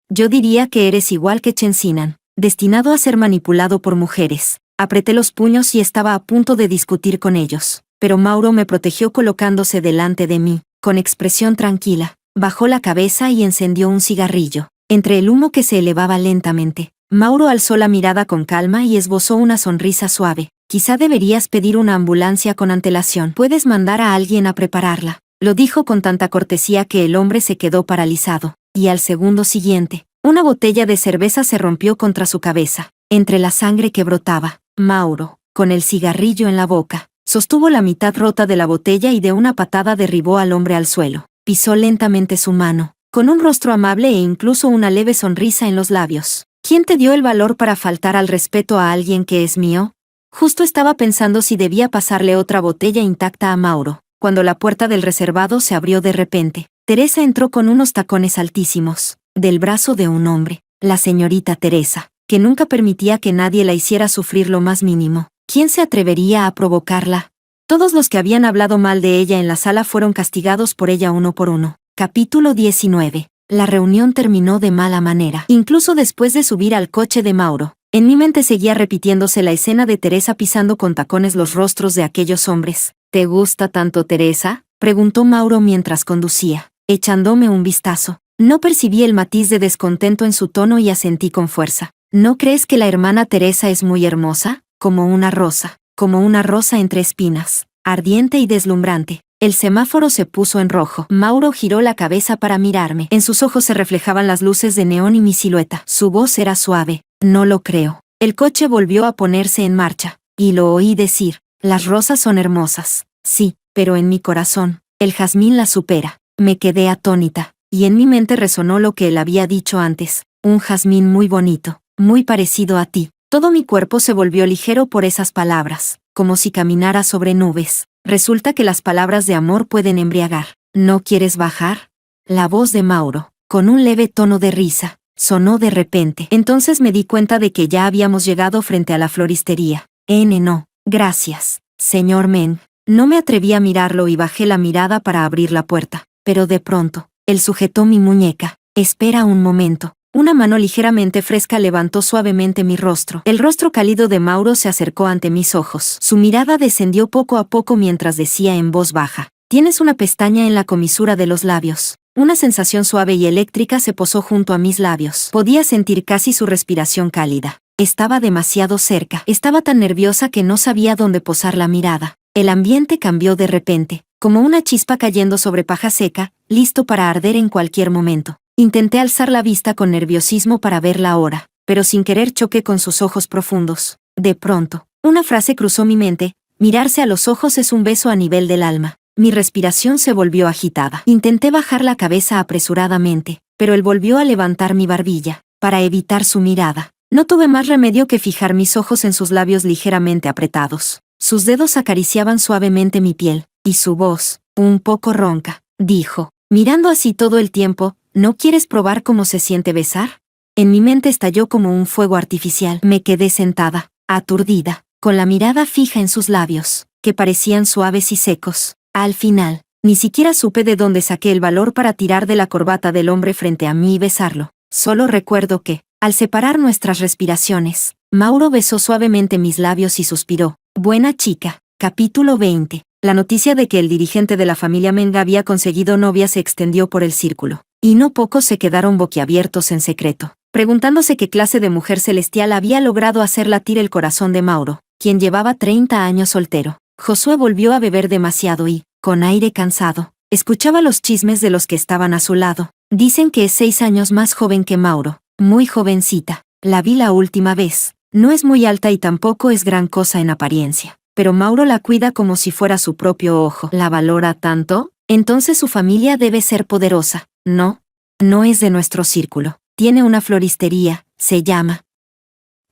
Speaker 1: Yo diría que eres igual que Chensinan, destinado a ser manipulado por mujeres. Apreté los puños y estaba a punto de discutir con ellos, pero Mauro me protegió colocándose delante de mí, con expresión tranquila. Bajó la cabeza y encendió un cigarrillo. Entre el humo que se elevaba lentamente, Mauro alzó la mirada con calma y esbozó una sonrisa suave. Quizá deberías pedir una ambulancia con antelación. Puedes mandar a alguien a prepararla. Lo dijo con tanta cortesía que el hombre se quedó paralizado, y al segundo siguiente, una botella de cerveza se rompió contra su cabeza. Entre la sangre que brotaba, Mauro, con el cigarrillo en la boca, sostuvo la mitad rota de la botella y de una patada derribó al hombre al suelo. Pisó lentamente su mano, con un rostro amable e incluso una leve sonrisa en los labios. ¿Quién te dio el valor para faltar al respeto a alguien que es mío? Justo estaba pensando si debía pasarle otra botella intacta a Mauro, cuando la puerta del reservado se abrió de repente. Teresa entró con unos tacones altísimos, del brazo de un hombre, la señorita Teresa, que nunca permitía que nadie la hiciera sufrir lo más mínimo. ¿Quién se atrevería a provocarla? Todos los que habían hablado mal de ella en la sala fueron castigados por ella uno por uno. Capítulo 19. La reunión terminó de mala manera. Incluso después de subir al coche de Mauro, en mi mente seguía repitiéndose la escena de Teresa pisando con tacones los rostros de aquellos hombres. ¿Te gusta tanto Teresa?, preguntó Mauro mientras conducía, echándome un vistazo. No percibí el matiz de descontento en su tono y asentí con fuerza. ¿No crees que la hermana Teresa es muy hermosa? Como una rosa entre espinas, ardiente y deslumbrante. El semáforo se puso en rojo. Mauro giró la cabeza para mirarme. En sus ojos se reflejaban las luces de neón y mi silueta. Su voz era suave. No lo creo. El coche volvió a ponerse en marcha. Y lo oí decir, las rosas son hermosas. Sí, pero en mi corazón, el jazmín las supera. Me quedé atónita, y en mi mente resonó lo que él había dicho antes. Un jazmín muy bonito, muy parecido a ti. Todo mi cuerpo se volvió ligero por esas palabras, como si caminara sobre nubes. Resulta que las palabras de amor pueden embriagar. ¿No quieres bajar? La voz de Mauro, con un leve tono de risa, sonó de repente. Entonces me di cuenta de que ya habíamos llegado frente a la floristería. No, gracias, señor Meng. No me atreví a mirarlo y bajé la mirada para abrir la puerta. Pero de pronto, él sujetó mi muñeca. Espera un momento. Una mano ligeramente fresca levantó suavemente mi rostro. El rostro cálido de Mauro se acercó ante mis ojos. Su mirada descendió poco a poco mientras decía en voz baja: tienes una pestaña en la comisura de los labios. Una sensación suave y eléctrica se posó junto a mis labios. Podía sentir casi su respiración cálida. Estaba demasiado cerca. Estaba tan nerviosa que no sabía dónde posar la mirada. El ambiente cambió de repente, como una chispa cayendo sobre paja seca, listo para arder en cualquier momento. Intenté alzar la vista con nerviosismo para ver la hora, pero sin querer choqué con sus ojos profundos. De pronto, una frase cruzó mi mente: mirarse a los ojos es un beso a nivel del alma. Mi respiración se volvió agitada. Intenté bajar la cabeza apresuradamente, pero él volvió a levantar mi barbilla, para evitar su mirada. No tuve más remedio que fijar mis ojos en sus labios ligeramente apretados. Sus dedos acariciaban suavemente mi piel, y su voz, un poco ronca, dijo, mirando así todo el tiempo: ¿no quieres probar cómo se siente besar? En mi mente estalló como un fuego artificial. Me quedé sentada, aturdida, con la mirada fija en sus labios, que parecían suaves y secos. Al final, ni siquiera supe de dónde saqué el valor para tirar de la corbata del hombre frente a mí y besarlo. Solo recuerdo que, al separar nuestras respiraciones, Mauro besó suavemente mis labios y suspiró. Buena chica. Capítulo 20. La noticia de que el dirigente de la familia Meng había conseguido novia se extendió por el círculo, y no pocos se quedaron boquiabiertos en secreto, preguntándose qué clase de mujer celestial había logrado hacer latir el corazón de Mauro, quien llevaba 30 años soltero. Josué volvió a beber demasiado y, con aire cansado, escuchaba los chismes de los que estaban a su lado. Dicen que es 6 años más joven que Mauro, muy jovencita. La vi la última vez. No es muy alta y tampoco es gran cosa en apariencia, pero Mauro la cuida como si fuera su propio ojo. ¿La valora tanto? Entonces su familia debe ser poderosa. No, no es de nuestro círculo. Tiene una floristería, se llama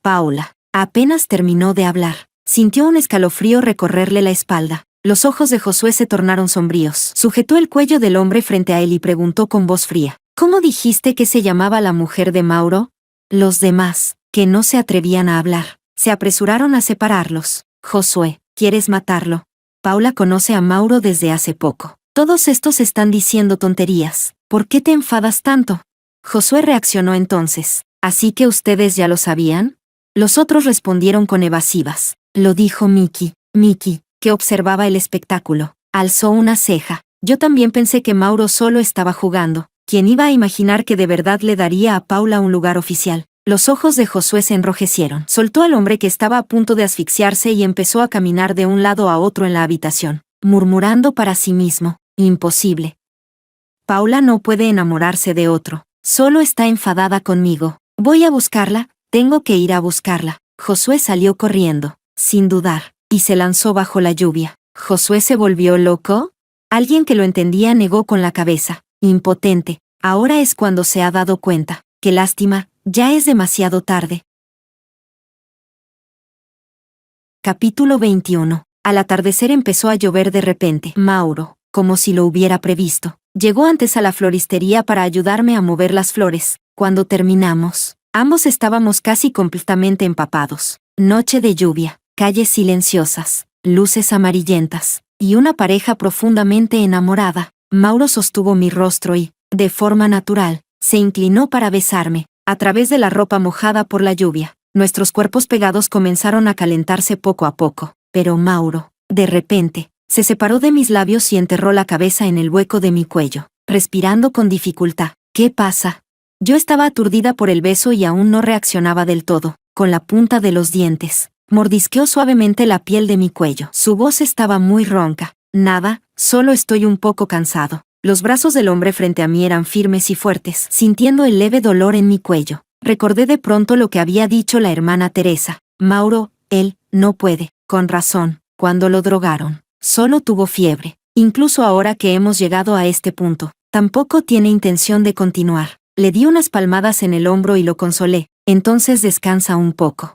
Speaker 1: Paula. Apenas terminó de hablar, sintió un escalofrío recorrerle la espalda. Los ojos de Josué se tornaron sombríos. Sujetó el cuello del hombre frente a él y preguntó con voz fría: ¿cómo dijiste que se llamaba la mujer de Mauro? Los demás, que no se atrevían a hablar, se apresuraron a separarlos. Josué, ¿quieres matarlo? Paula conoce a Mauro desde hace poco. Todos estos están diciendo tonterías. ¿Por qué te enfadas tanto? Josué reaccionó entonces. ¿Así que ustedes ya lo sabían? Los otros respondieron con evasivas. Lo dijo Mickey. Mickey, que observaba el espectáculo, alzó una ceja. Yo también pensé que Mauro solo estaba jugando. ¿Quién iba a imaginar que de verdad le daría a Paula un lugar oficial? Los ojos de Josué se enrojecieron. Soltó al hombre que estaba a punto de asfixiarse y empezó a caminar de un lado a otro en la habitación, murmurando para sí mismo: imposible. Paula no puede enamorarse de otro. Solo está enfadada conmigo. Voy a buscarla, tengo que ir a buscarla. Josué salió corriendo, sin dudar, y se lanzó bajo la lluvia. ¿Josué se volvió loco? Alguien que lo entendía negó con la cabeza, impotente. Ahora es cuando se ha dado cuenta. Qué lástima, ya es demasiado tarde. Capítulo 21. Al atardecer empezó a llover de repente. Mauro, como si lo hubiera previsto, llegó antes a la floristería para ayudarme a mover las flores. Cuando terminamos, ambos estábamos casi completamente empapados. Noche de lluvia, calles silenciosas, luces amarillentas, y una pareja profundamente enamorada. Mauro sostuvo mi rostro y, de forma natural, se inclinó para besarme. A través de la ropa mojada por la lluvia, nuestros cuerpos pegados comenzaron a calentarse poco a poco. Pero Mauro, de repente, se separó de mis labios y enterró la cabeza en el hueco de mi cuello, respirando con dificultad. ¿Qué pasa? Yo estaba aturdida por el beso y aún no reaccionaba del todo. Con la punta de los dientes, mordisqueó suavemente la piel de mi cuello. Su voz estaba muy ronca. Nada, solo estoy un poco cansado. Los brazos del hombre frente a mí eran firmes y fuertes, sintiendo el leve dolor en mi cuello. Recordé de pronto lo que había dicho la hermana Teresa. Mauro, él, no puede. Con razón, cuando lo drogaron. Solo tuvo fiebre. Incluso ahora que hemos llegado a este punto, tampoco tiene intención de continuar. Le di unas palmadas en el hombro y lo consolé. Entonces descansa un poco.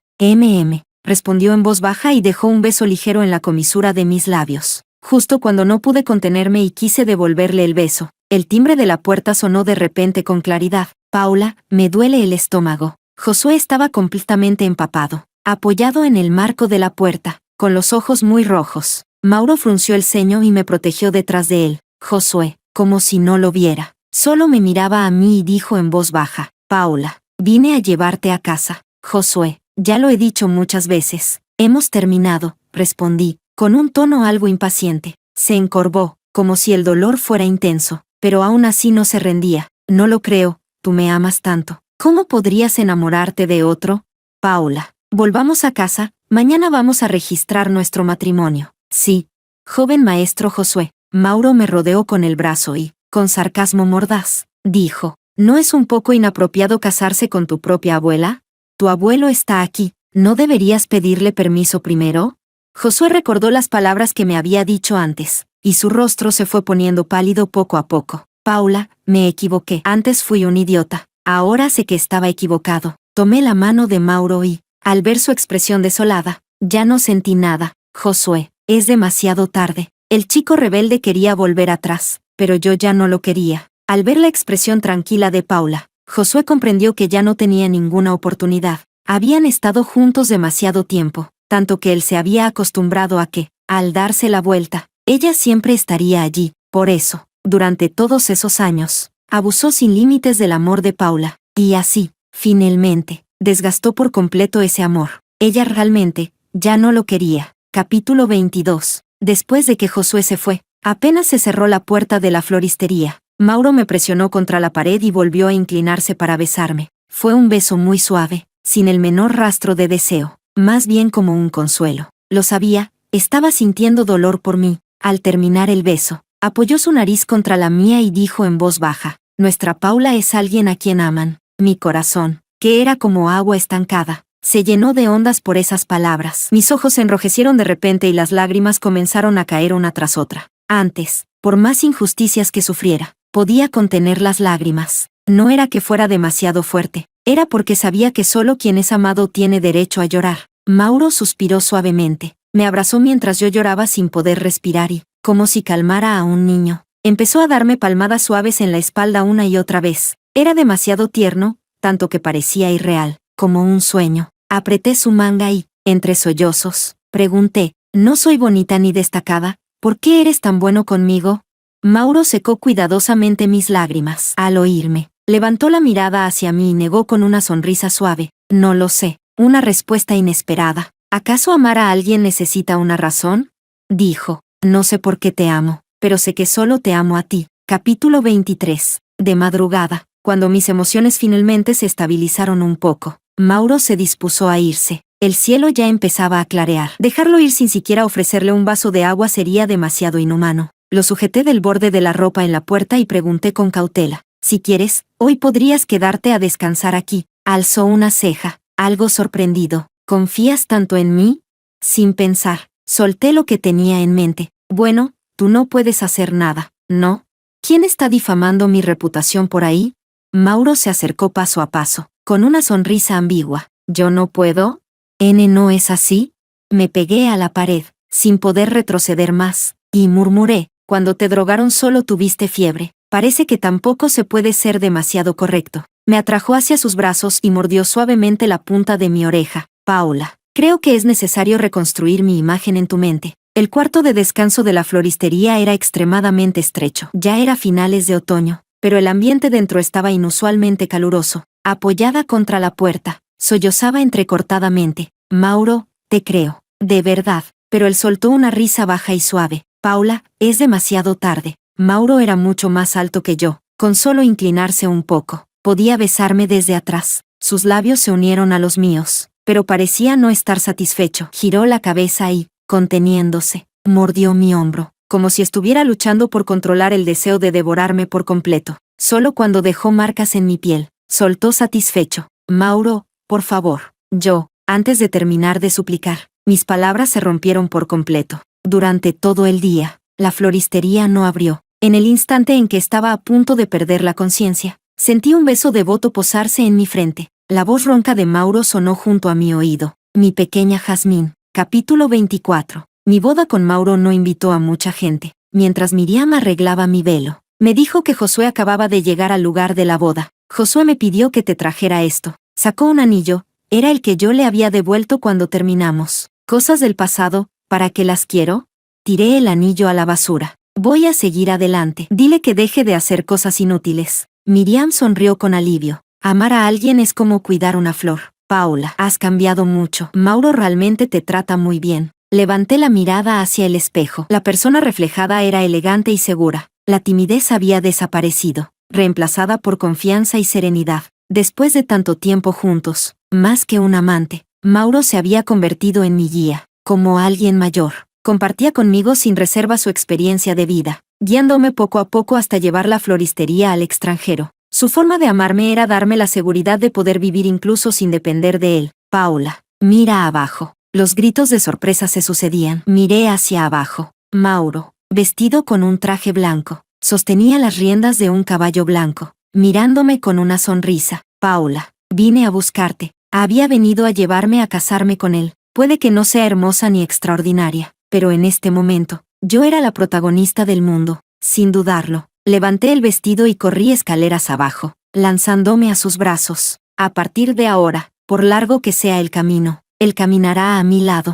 Speaker 1: Respondió en voz baja y dejó un beso ligero en la comisura de mis labios. Justo cuando no pude contenerme y quise devolverle el beso, el timbre de la puerta sonó de repente con claridad. Paula, me duele el estómago. Josué estaba completamente empapado, apoyado en el marco de la puerta, con los ojos muy rojos. Mauro frunció el ceño y me protegió detrás de él. Josué, como si no lo viera, solo me miraba a mí y dijo en voz baja, Paula, vine a llevarte a casa. Josué, ya lo he dicho muchas veces. Hemos terminado, respondí, con un tono algo impaciente. Se encorvó, como si el dolor fuera intenso, pero aún así no se rendía. No lo creo, tú me amas tanto. ¿Cómo podrías enamorarte de otro? Paula, volvamos a casa, mañana vamos a registrar nuestro matrimonio. Sí. Joven maestro Josué. Mauro me rodeó con el brazo y, con sarcasmo mordaz, dijo, ¿no es un poco inapropiado casarse con tu propia abuela? Tu abuelo está aquí, ¿no deberías pedirle permiso primero? Josué recordó las palabras que me había dicho antes, y su rostro se fue poniendo pálido poco a poco. Paula, me equivoqué. Antes fui un idiota. Ahora sé que estaba equivocado. Tomé la mano de Mauro y, al ver su expresión desolada, ya no sentí nada. Josué, es demasiado tarde. El chico rebelde quería volver atrás, pero yo ya no lo quería. Al ver la expresión tranquila de Paula, Josué comprendió que ya no tenía ninguna oportunidad. Habían estado juntos demasiado tiempo, tanto que él se había acostumbrado a que, al darse la vuelta, ella siempre estaría allí. Por eso, durante todos esos años, abusó sin límites del amor de Paula, y así, finalmente, desgastó por completo ese amor. Ella realmente, ya no lo quería. Capítulo 22. Después de que Josué se fue, apenas se cerró la puerta de la floristería, Mauro me presionó contra la pared y volvió a inclinarse para besarme. Fue un beso muy suave, sin el menor rastro de deseo, más bien como un consuelo. Lo sabía, estaba sintiendo dolor por mí. Al terminar el beso, apoyó su nariz contra la mía y dijo en voz baja, nuestra Paula es alguien a quien aman. Mi corazón, que era como agua estancada, se llenó de ondas por esas palabras. Mis ojos se enrojecieron de repente y las lágrimas comenzaron a caer una tras otra. Antes, por más injusticias que sufriera, podía contener las lágrimas. No era que fuera demasiado fuerte, era porque sabía que solo quien es amado tiene derecho a llorar. Mauro suspiró suavemente, me abrazó mientras yo lloraba sin poder respirar y, como si calmara a un niño, empezó a darme palmadas suaves en la espalda una y otra vez. Era demasiado tierno, tanto que parecía irreal, como un sueño. Apreté su manga y, entre sollozos, pregunté, ¿no soy bonita ni destacada? ¿Por qué eres tan bueno conmigo? Mauro secó cuidadosamente mis lágrimas. Al oírme, levantó la mirada hacia mí y negó con una sonrisa suave, no lo sé. Una respuesta inesperada. ¿Acaso amar a alguien necesita una razón? Dijo, no sé por qué te amo, pero sé que solo te amo a ti. Capítulo 23. De madrugada, cuando mis emociones finalmente se estabilizaron un poco, Mauro se dispuso a irse. El cielo ya empezaba a clarear. Dejarlo ir sin siquiera ofrecerle un vaso de agua sería demasiado inhumano. Lo sujeté del borde de la ropa en la puerta y pregunté con cautela, si quieres, hoy podrías quedarte a descansar aquí. Alzó una ceja, algo sorprendido. ¿Confías tanto en mí? Sin pensar, solté lo que tenía en mente. Bueno, tú no puedes hacer nada, ¿no? ¿Quién está difamando mi reputación por ahí? Mauro se acercó paso a paso, con una sonrisa ambigua. ¿Yo no puedo? ¿No es así? Me pegué a la pared, sin poder retroceder más, y murmuré, cuando te drogaron solo tuviste fiebre. Parece que tampoco se puede ser demasiado correcto. Me atrajo hacia sus brazos y mordió suavemente la punta de mi oreja. Paula, creo que es necesario reconstruir mi imagen en tu mente. El cuarto de descanso de la floristería era extremadamente estrecho. Ya era finales de otoño, pero el ambiente dentro estaba inusualmente caluroso. Apoyada contra la puerta, sollozaba entrecortadamente. Mauro, te creo, de verdad. Pero él soltó una risa baja y suave. Paula, es demasiado tarde. Mauro era mucho más alto que yo. Con solo inclinarse un poco, podía besarme desde atrás. Sus labios se unieron a los míos, pero parecía no estar satisfecho. Giró la cabeza y, conteniéndose, mordió mi hombro. como si estuviera luchando por controlar el deseo de devorarme por completo. Solo cuando dejó marcas en mi piel, soltó satisfecho. Mauro, por favor. Yo, antes de terminar de suplicar, mis palabras se rompieron por completo. Durante todo el día, la floristería no abrió. En el instante en que estaba a punto de perder la conciencia, sentí un beso devoto posarse en mi frente. La voz ronca de Mauro sonó junto a mi oído. Mi pequeña Jazmín. Capítulo 24. Mi boda con Mauro no invitó a mucha gente. Mientras Miriam arreglaba mi velo, me dijo que Josué acababa de llegar al lugar de la boda. Josué me pidió que te trajera esto. Sacó un anillo, era el que yo le había devuelto cuando terminamos. Cosas del pasado, ¿para qué las quiero? Tiré el anillo a la basura. Voy a seguir adelante. Dile que deje de hacer cosas inútiles. Miriam sonrió con alivio. Amar a alguien es como cuidar una flor. Paula, has cambiado mucho. Mauro realmente te trata muy bien. Levanté la mirada hacia el espejo. La persona reflejada era elegante y segura. La timidez había desaparecido, reemplazada por confianza y serenidad. Después de tanto tiempo juntos, más que un amante, Mauro se había convertido en mi guía, como alguien mayor. Compartía conmigo sin reserva su experiencia de vida, guiándome poco a poco hasta llevar la floristería al extranjero. Su forma de amarme era darme la seguridad de poder vivir incluso sin depender de él. Paula, mira abajo. Los gritos de sorpresa se sucedían. Miré hacia abajo. Mauro, vestido con un traje blanco, sostenía las riendas de un caballo blanco, mirándome con una sonrisa. Paula, vine a buscarte. Había venido a llevarme a casarme con él. Puede que no sea hermosa ni extraordinaria, pero en este momento, yo era la protagonista del mundo, sin dudarlo. Levanté el vestido y corrí escaleras abajo, lanzándome a sus brazos. A partir de ahora, por largo que sea el camino, él caminará a mi lado.